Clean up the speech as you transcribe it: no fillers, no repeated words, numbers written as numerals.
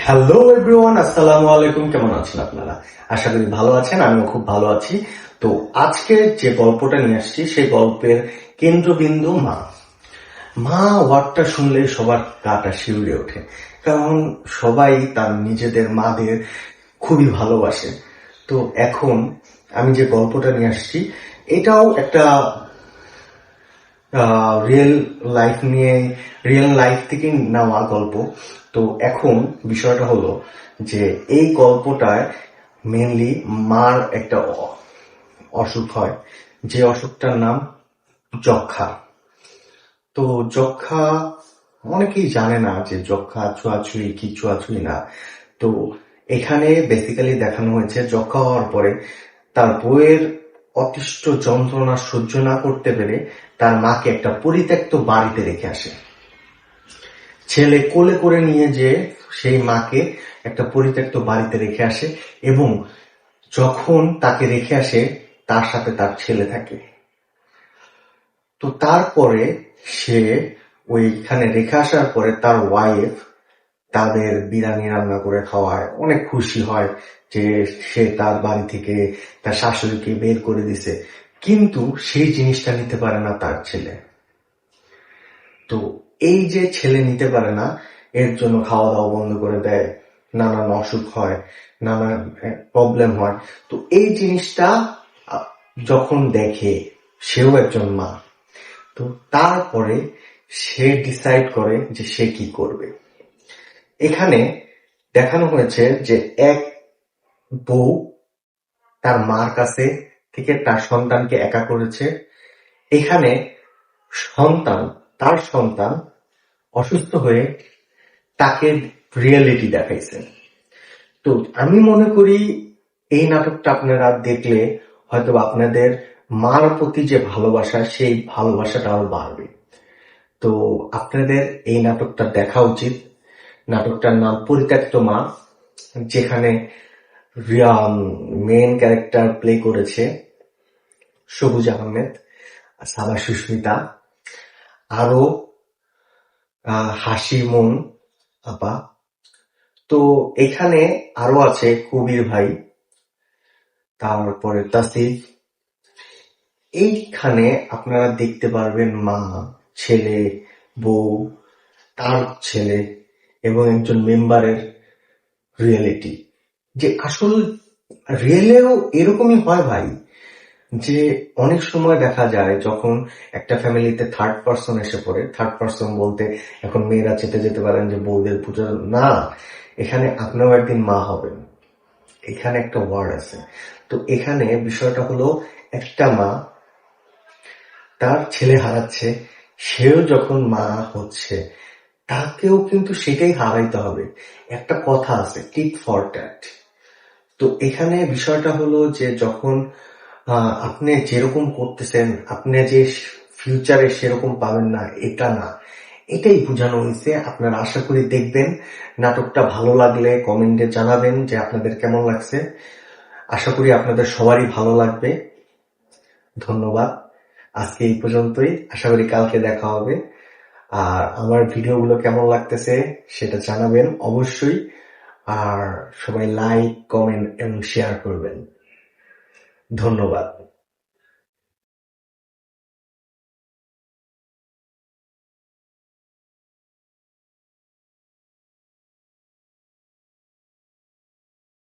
Hello everyone, আসসালামু আলাইকুম। কেমন আছেন আপনারা? আশা করি ভালো আছেন, আমিও খুব ভালো আছি। তো আজকে যে গল্পটা নিয়ে আসছি সেই গল্পের কেন্দ্রবিন্দু মা। মা ওয়ার্ডটা শুনলে সবার গাটা শিউরে ওঠে, কারণ সবাই তার নিজেদের মাদের খুবই ভালোবাসে। তো এখন আমি যে গল্পটা নিয়ে আসছি এটাও একটা রিয়েল লাইফ থেকে নেওয়া গল্প। তো এখন বিষয়টা হলো যে এই গল্পটায় মেনলি মার একটা অসুখ হয়, যে অসুখটার নাম যক্ষা। তো যক্ষা অনেকেই জানে না যে যক্ষা ছোঁয়াছুঁই কি ছোঁয়াছুঁই না। তো এখানে বেসিক্যালি দেখানো হয়েছে যক্ষা হওয়ার পরে তার বউয়ের অতিষ্ঠ যন্ত্রণা সহ্য না করতে পেরে তার মাকে একটা পরিত্যক্ত বাড়িতে রেখে আসে। ছেলে কোলে করে নিয়ে যে সেই মাকে একটা পরিত্যক্ত বাড়িতে রেখে আসে, এবং যখন তাকে রেখে আসে তার সাথে তার ছেলে থাকে। তো তারপরে সে ওইখানে রেখে আসার পরে তার ওয়াইফ তাদের বিরিয়ানি রান্না করে খাওয়ায়, অনেক খুশি হয় যে সে তার বাড়ি থেকে তার শাশুড়িকে বের করে দিছে। কিন্তু সেই জিনিসটা নিতে পারে না তার ছেলে। তো এই যে ছেলে নিতে পারে না, এর জন্য খাওয়া দাওয়া বন্ধ করে দেয়, নানান অসুখ হয়, নানান প্রবলেম হয়। তো এই জিনিসটা যখন দেখে, সেও একজন মা, তো তারপরে সে ডিসাইড করে যে সে কি করবে। এখানে দেখানো হয়েছে যে এক বউ তার মার কাছে থেকে তার সন্তানকে একা করেছে। এখানে তার সন্তান অসুস্থ হয়ে তাকে রিয়েলিটি দেখাইছে। তো আমি মনে করি এই নাটকটা আপনারা দেখলে হয়তো আপনাদের মার প্রতি যে ভালোবাসা, সেই ভালোবাসাটা আরো বাড়বে। তো আপনাদের এই নাটকটা দেখা উচিত। নাটকটার নাম পরিত্যক্ত মা, যেখানে মেন ক্যারেক্টার প্লে করেছে সবুজ আহমেদ, সাবা সুস্মিতা, আরো হাসি মন আপা। তো এখানে আরো আছে কবির ভাই, তারপরে তাসিফ। এইখানে আপনারা দেখতে পারবেন মা, ছেলে, বউ, তার ছেলে এবং একজন মেম্বারের রিয়েলিটি। যে আসল রিয়েলেও এরকমই হয় ভাই, যে অনেক সময় দেখা যায় যখন একটা ফ্যামিলিতে থার্ড পার্সন এসে পড়ে, থার্ড পার্সন বলতে এখন মেয়েরা চেপে যেতে পারেন যে বউদের পুজো না, এখানে আপনিও একদিন মা হবেন, এখানে একটা ওয়ার্ড আছে। তো এখানে বিষয়টা হলো একটা মা তার ছেলে হারাচ্ছে, সেও যখন মা হচ্ছে তাকেও কিন্তু সেটাই হারাইতে হবে। একটা কথা আছে, টিট ফর ট্যাট। তো এখানে বিষয়টা হলো যে যখন আপনি যেরকম করতেছেন আপনি যে ফিউচারে সেরকম পাবেন না, এটা না, এটাই বোঝানো হয়েছে। আপনারা আশা করি দেখবেন। নাটকটা ভালো লাগলে কমেন্টে জানাবেন যে আপনাদের কেমন লাগছে। আশা করি আপনাদের সবারই ভালো লাগবে। ধন্যবাদ। আজকে এই পর্যন্তই, আশা করি কালকে দেখা হবে। আর আমার ভিডিওগুলো কেমন লাগতেছে সেটা জানাবেন অবশ্যই। আর সবাই লাইক, কমেন্ট এবং শেয়ার করবেন। ধন্যবাদ।